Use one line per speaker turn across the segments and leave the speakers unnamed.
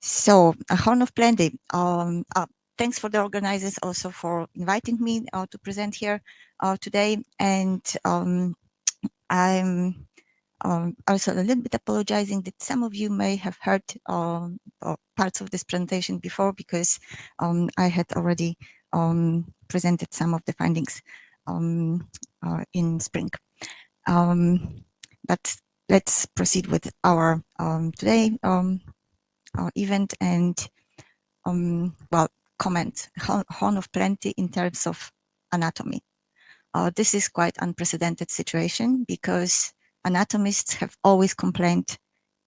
So, a horn of plenty. Thanks for the organizers also for inviting me to present here today. And I'm also a little bit apologizing that some of you may have heard parts of this presentation before, because I had already presented some of the findings in spring. But let's proceed with our today event and well, comment horn of plenty in terms of anatomy. This is quite unprecedented situation, because anatomists have always complained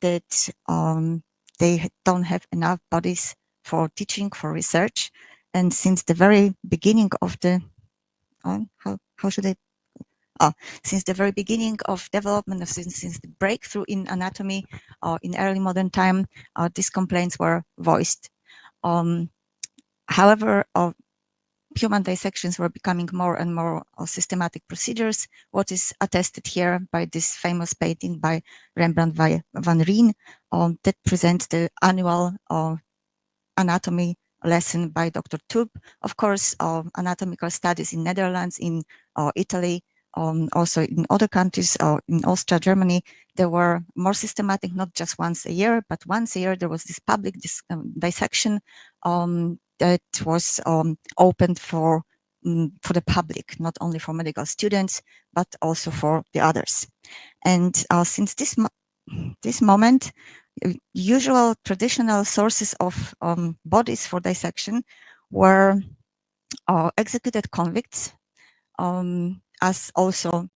that they don't have enough bodies for teaching, for research. And since the very beginning of the, how should I, since the very beginning of development, since the breakthrough in anatomy in early modern time, these complaints were voiced. However, human dissections were becoming more and more systematic procedures, what is attested here by this famous painting by Rembrandt van Rijn that presents the annual anatomy lesson by Dr. Tube. Of course, anatomical studies in Netherlands, in Italy, also in other countries, in Austria, Germany, they were more systematic, not just once a year, but once a year there was this public dissection that was opened for the public, not only for medical students, but also for the others. And since this moment, usual traditional sources of bodies for dissection were executed convicts, as also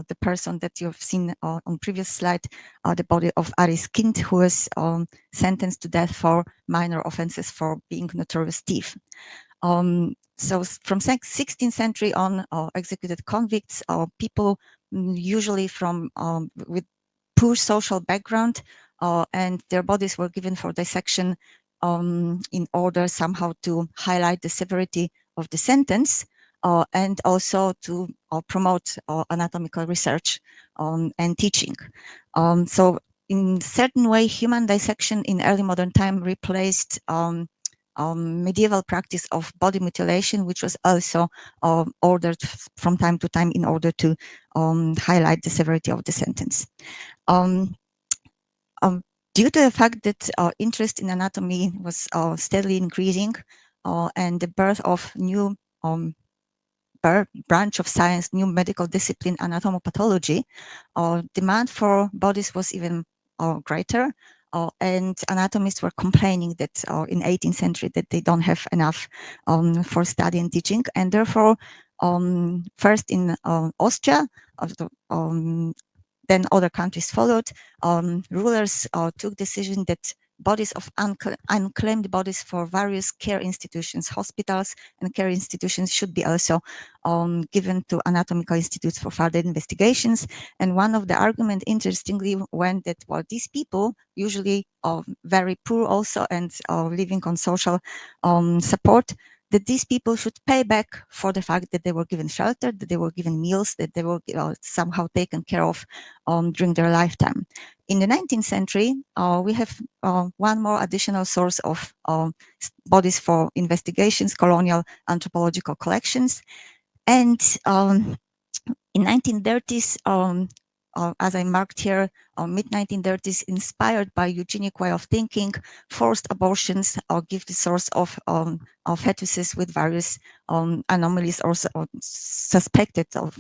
the person that you've seen on previous slide, the body of Aris Kind, who was sentenced to death for minor offenses for being notorious thief. So from 16th century on, executed convicts, people usually from with poor social background, and their bodies were given for dissection in order somehow to highlight the severity of the sentence, and also to promote anatomical research and teaching. So in certain way, human dissection in early modern time replaced medieval practice of body mutilation, which was also ordered from time to time in order to highlight the severity of the sentence. Due to the fact that interest in anatomy was steadily increasing, and the birth of new branch of science, new medical discipline, anatomopathology, demand for bodies was even greater. And anatomists were complaining that in 18th century that they don't have enough for study and teaching, and therefore first in Austria, then other countries followed. Rulers took decision that bodies of unclaimed bodies for various care institutions, hospitals and care institutions should be also given to anatomical institutes for further investigations. And one of the arguments, interestingly, went that, well, these people usually very poor also and living on social support, that these people should pay back for the fact that they were given shelter, that they were given meals, that they were somehow taken care of during their lifetime. In the 19th century, we have one more additional source of bodies for investigations, colonial anthropological collections. And in 1930s, as I marked here, mid-1930s, inspired by eugenic way of thinking, forced abortions give the source of fetuses with various anomalies or suspected of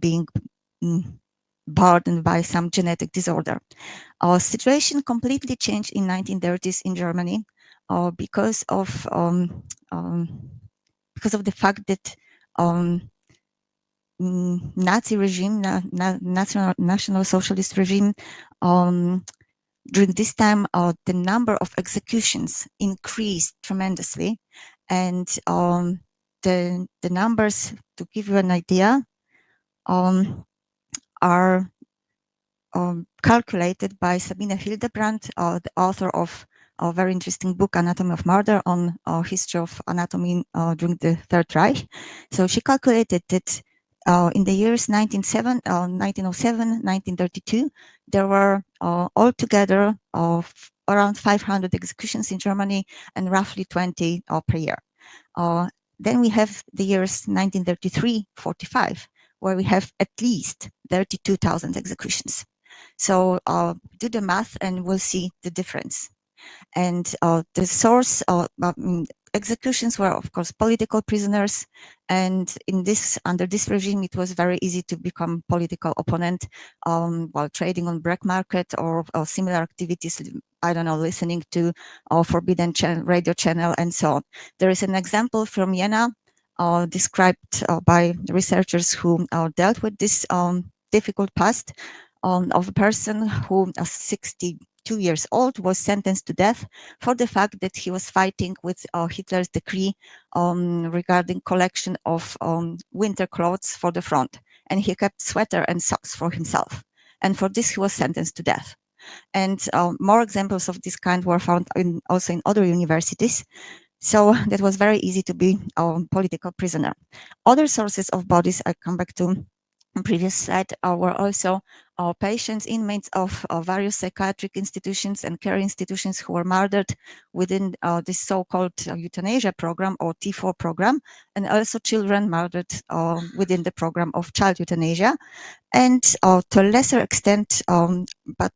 being burdened by some genetic disorder. Our situation completely changed in 1930s in Germany because of the fact that Nazi regime, National Socialist regime, during this time, the number of executions increased tremendously, and the numbers, to give you an idea, are calculated by Sabine Hildebrandt, the author of a very interesting book, Anatomy of Murder, on history of anatomy during the Third Reich. So she calculated that in the years 1907, 1932, there were altogether around 500 executions in Germany and roughly 20 per year. Then we have the years 1933-45, where we have at least 32,000 executions. So do the math and we'll see the difference. And the source executions were, of course, political prisoners. And under this regime, it was very easy to become political opponent while trading on black market or similar activities. I don't know, listening to forbidden radio channel and so on. There is an example from Vienna described by researchers who dealt with this difficult past of a person who 62 years old was sentenced to death for the fact that he was fighting with Hitler's decree regarding collection of winter clothes for the front. And he kept sweater and socks for himself. And for this, he was sentenced to death. And more examples of this kind were found also in other universities. So that was very easy to be a political prisoner. Other sources of bodies, I come back to previous slide, were also patients, inmates of various psychiatric institutions and care institutions who were murdered within this so-called euthanasia program or T4 program, and also children murdered within the program of child euthanasia. And to a lesser extent, but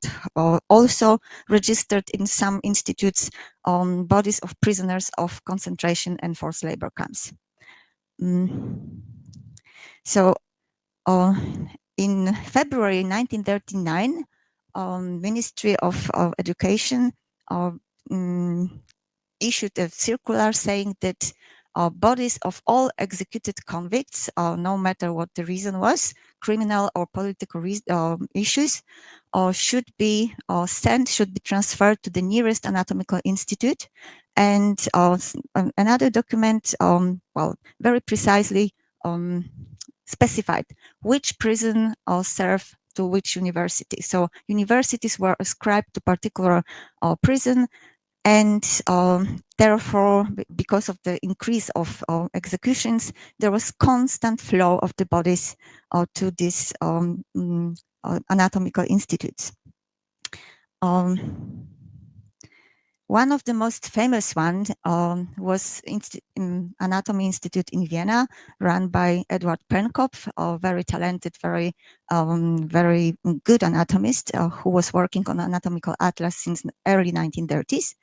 also registered in some institutes, bodies of prisoners of concentration and forced labor camps. So in February 1939, Ministry of Education issued a circular saying that bodies of all executed convicts, no matter what the reason was, criminal or political issues, should be transferred to the nearest anatomical institute. And another document, very precisely specified which prison served to which university. So universities were ascribed to particular prison, and therefore, because of the increase of executions, there was constant flow of the bodies to these anatomical institutes. One of the most famous ones was Anatomy Institute in Vienna, run by Eduard Pernkopf, a very talented, very good anatomist who was working on anatomical atlas since early 1930s.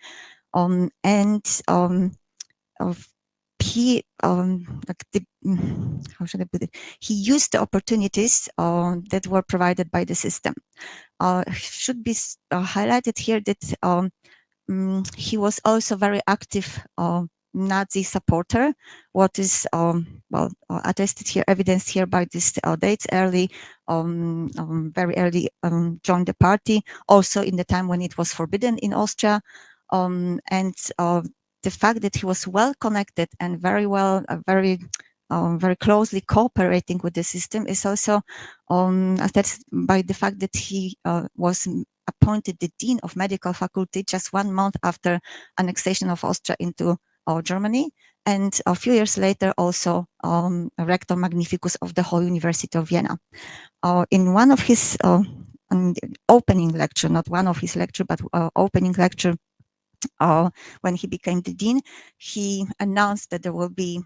He how should I put it? He used the opportunities that were provided by the system. Should be highlighted here that he was also very active Nazi supporter, what is attested here, evidenced here by this dates, early, very early joined the party, also in the time when it was forbidden in Austria, and the fact that he was well connected and very well, very closely cooperating with the system is also attested by the fact that he was appointed the dean of medical faculty just 1 month after annexation of Austria into Germany, and a few years later also rector magnificus of the whole University of Vienna. In one of his opening lecture, not one of his lecture, but opening lecture, when he became the dean, he announced that there will be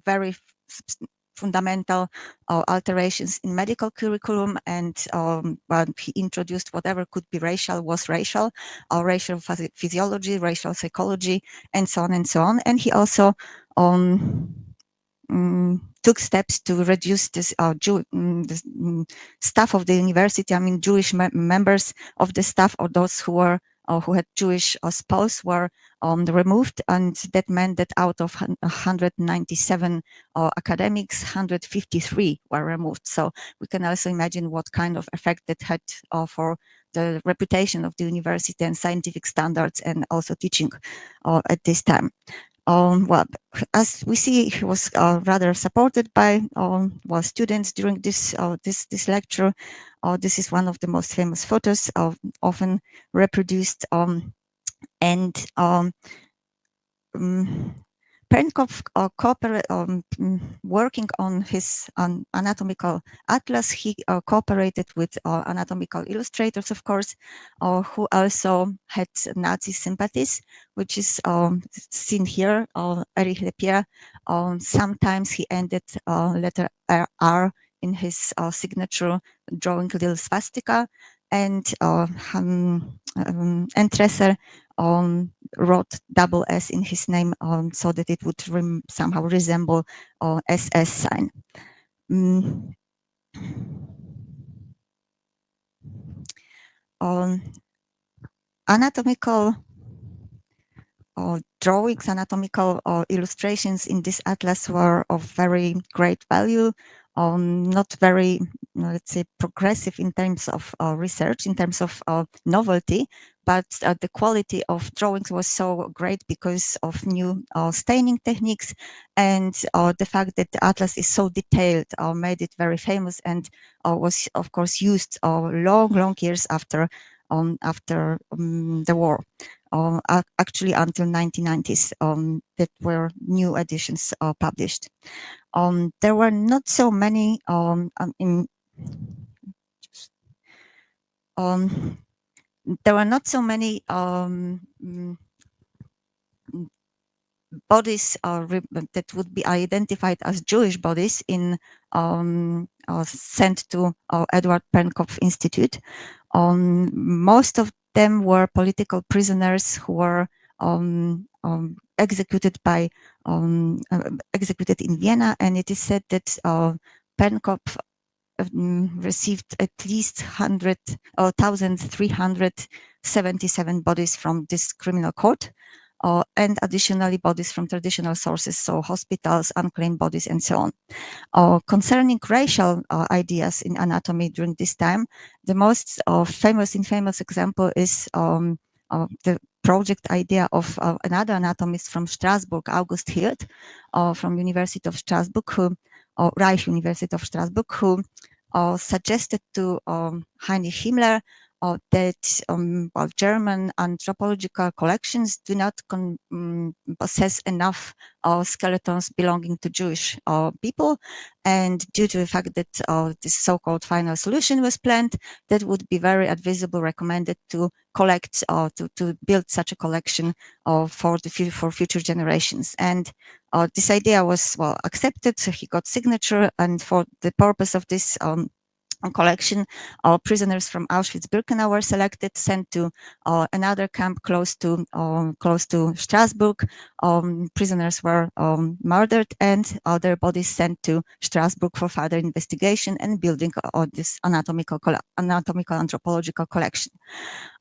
very fundamental alterations in medical curriculum, and he introduced whatever could be racial was racial, racial physiology, racial psychology, and so on and so on. And he also took steps to reduce this staff of the university. I mean, Jewish members of the staff or those who were who had Jewish spouse were removed, and that meant that out of 197 academics, 153 were removed. So we can also imagine what kind of effect that had for the reputation of the university and scientific standards, and also teaching at this time. Well, as we see, he was rather supported by students during this this lecture. This is one of the most famous photos, often reproduced, and Pernkopf working on his anatomical atlas, he cooperated with anatomical illustrators, of course, who also had Nazi sympathies, which is seen here. Erich Lepierre, sometimes he ended letter R in his signature, drawing a little swastika, and Entresser wrote double S in his name so that it would somehow resemble SS sign. Anatomical drawings, anatomical illustrations in this atlas were of very great value, not very, let's say, progressive in terms of research, in terms of novelty, but the quality of drawings was so great because of new staining techniques, and the fact that the atlas is so detailed made it very famous, and was, of course, used long years after the war. Actually until 1990s, that were new editions published. There were not so many there were not so many bodies that would be identified as Jewish bodies in sent to Edward Pernkopf Institute. Most of them were political prisoners who were executed executed in Vienna, and it is said that Pernkopf received at least 1,377 bodies from this criminal court, and additionally bodies from traditional sources, so hospitals, unclaimed bodies, and so on. Concerning racial ideas in anatomy during this time, the most famous example is the project idea of another anatomist from Strasbourg, August Hirt, from University of Strasbourg, who Reich University of Strasbourg, who suggested to Heinrich Himmler that German anthropological collections do not possess enough skeletons belonging to Jewish people, and due to the fact that this so-called final solution was planned, that would be very advisable, recommended to collect, to build such a collection for future generations. And this idea was accepted. So he got signature, and for the purpose of this collection, prisoners from Auschwitz-Birkenau were selected, sent to another camp close to Strasbourg. Prisoners were murdered, and their bodies sent to Strasbourg for further investigation and building this anatomical anthropological collection.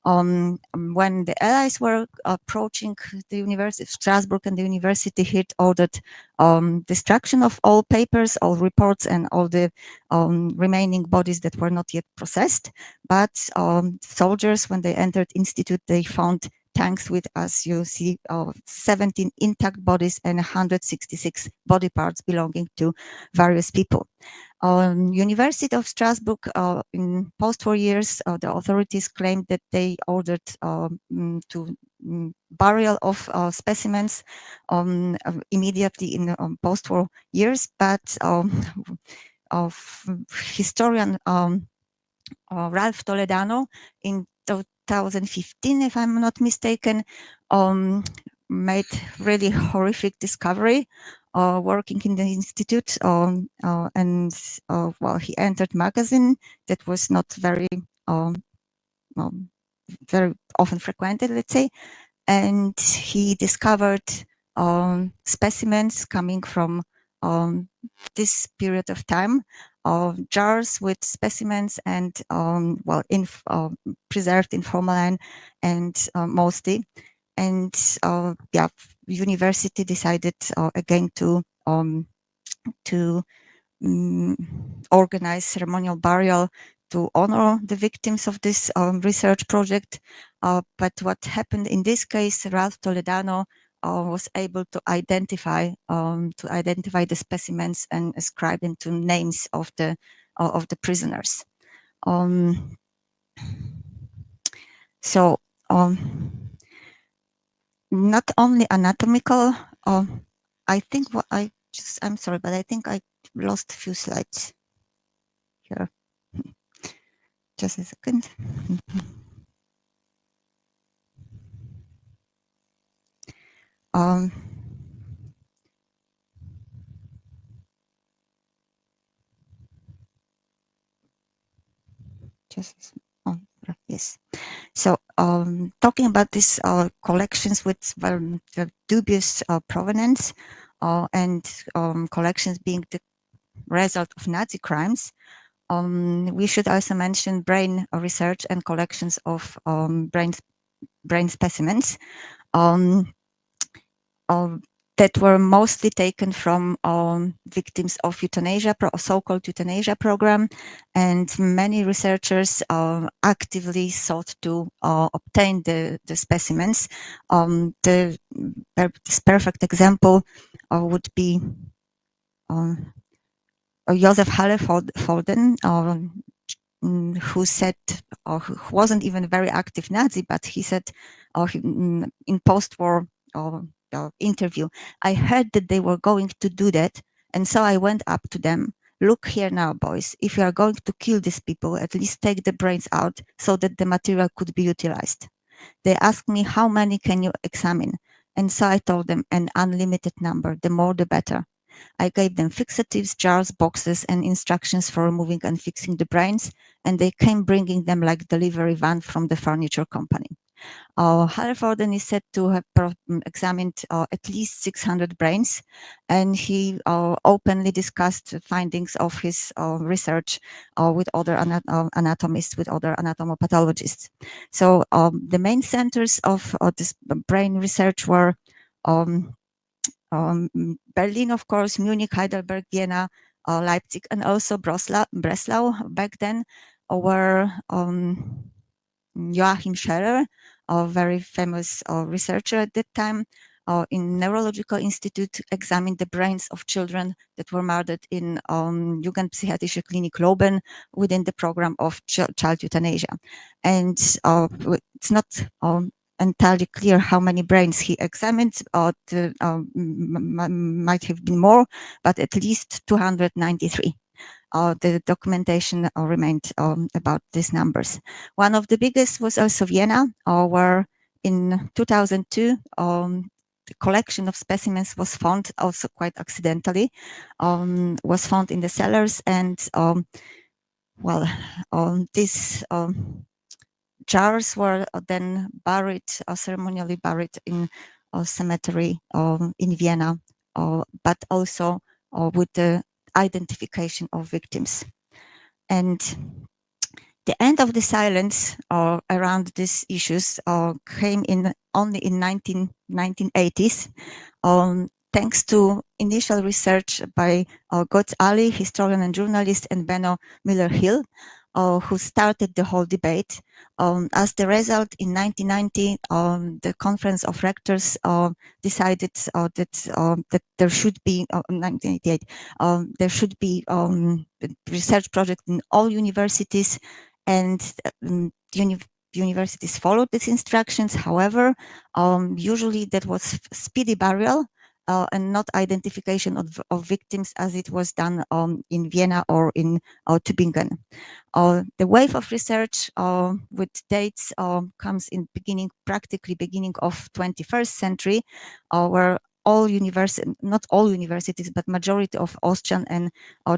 When the Allies were approaching the University of Strasbourg and the university, he ordered destruction of all papers, all reports, and all the remaining bodies that were not yet processed. But soldiers, when they entered institute, they found tanks with, as you see, 17 intact bodies and 166 body parts belonging to various people. University of Strasbourg, in post-war years, the authorities claimed that they ordered burial of specimens immediately in post-war years, but historian Ralph Toledano in 2015, if I'm not mistaken, made really horrific discovery working in the institute, and he entered magazine that was not very very often frequented, let's say, and he discovered specimens coming from this period of time, jars with specimens and preserved in formalin and mostly. And university decided again to organize ceremonial burial to honor the victims of this research project. But what happened in this case, Ralph Toledano was able to identify the specimens and ascribe them to names of the prisoners. Not only anatomical I think I'm sorry, but I think I lost a few slides here. Just a second. Um, just oh, yes. So talking about these collections with dubious provenance and collections being the result of Nazi crimes, we should also mention brain research and collections of brain specimens. That were mostly taken from victims of euthanasia, so-called euthanasia program, and many researchers actively sought to obtain the specimens. This perfect example would be Joseph Hallervorden, who said, or who wasn't even a very active Nazi, but he said in post-war interview, I heard that they were going to do that, and so I went up to them. Look here now, boys, if you are going to kill these people, at least take the brains out so that the material could be utilized. They asked me, how many can you examine? And so I told them an unlimited number, the more the better. I gave them fixatives, jars, boxes, and instructions for removing and fixing the brains, and they came bringing them like delivery van from the furniture company. Hallervorden is said to have examined at least 600 brains, and he openly discussed the findings of his research with other anatomists, with other anatomopathologists. So the main centers of this brain research were Berlin, of course, Munich, Heidelberg, Vienna, Leipzig, and also Breslau back then, were Joachim Scherer, a very famous researcher at that time, in Neurological Institute, examined the brains of children that were murdered in Jugendpsychiatrische Klinik Leoben within the program of child euthanasia. And it's not entirely clear how many brains he examined. Might have been more, but at least 293. The documentation remained about these numbers. One of the biggest was also Vienna, where in 2002, the collection of specimens was found also quite accidentally, was found in the cellars, and well, these jars were then buried, ceremonially buried in a cemetery in Vienna, but also with the identification of victims. And the end of the silence around these issues came in only in 1980s, thanks to initial research by Götz Ali, historian and journalist, and Benno Müller-Hill, who started the whole debate. As the result, in 1990, the Conference of Rectors decided that there should be, 1988, there should be research project in all universities, and universities followed these instructions. However, usually that was speedy burial and not identification of victims, as it was done in Vienna or in Tübingen. The wave of research with dates comes in practically beginning of 21st century, where not all universities, but majority of Austrian and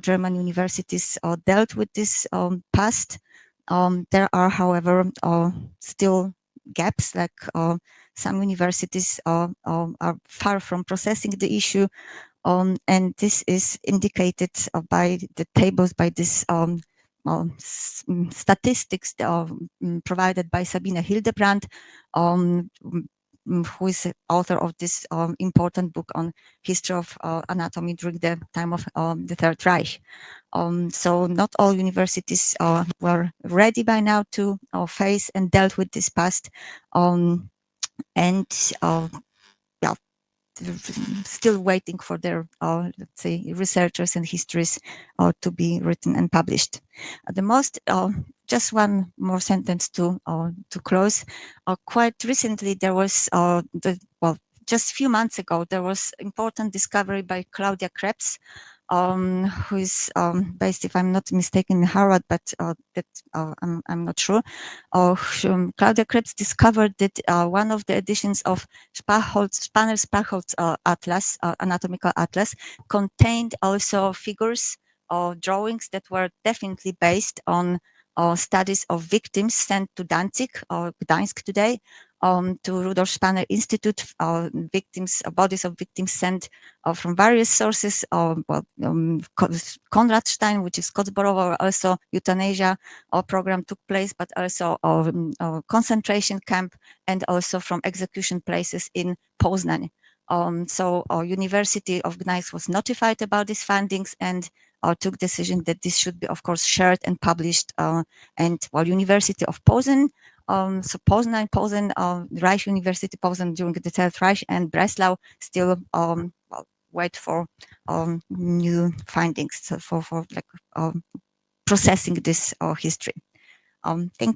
German universities dealt with this past. There are, however, still gaps, like some universities are far from processing the issue, and this is indicated by the tables, by this statistics provided by Sabine Hildebrand, who is author of this important book on history of anatomy during the time of the Third Reich. So not all universities were ready by now to face and dealt with this past, and yeah, still waiting for their, let's say, researchers and histories to be written and published. The most, just one more sentence to close. Quite recently, there was just a few months ago, there was important discovery by Claudia Krebs, who is based, if I'm not mistaken, in Harvard, but I'm not sure. Claudia Krebs discovered that one of the editions of Spanner-Sprachholz atlas, anatomical atlas, contained also figures or drawings that were definitely based on studies of victims sent to Danzig or Gdańsk today, to Rudolf Spanner Institute, bodies of victims sent from various sources, Konradstein, which is Kotzborowo, also euthanasia program took place, but also concentration camp, and also from execution places in Poznań. So University of Gdańsk was notified about these findings and took decision that this should be, of course, shared and published. And while University of Poznań, so Poznań, Reich University Poznań during the Third Reich, and Breslau still wait for new findings for like processing this history. Thank you.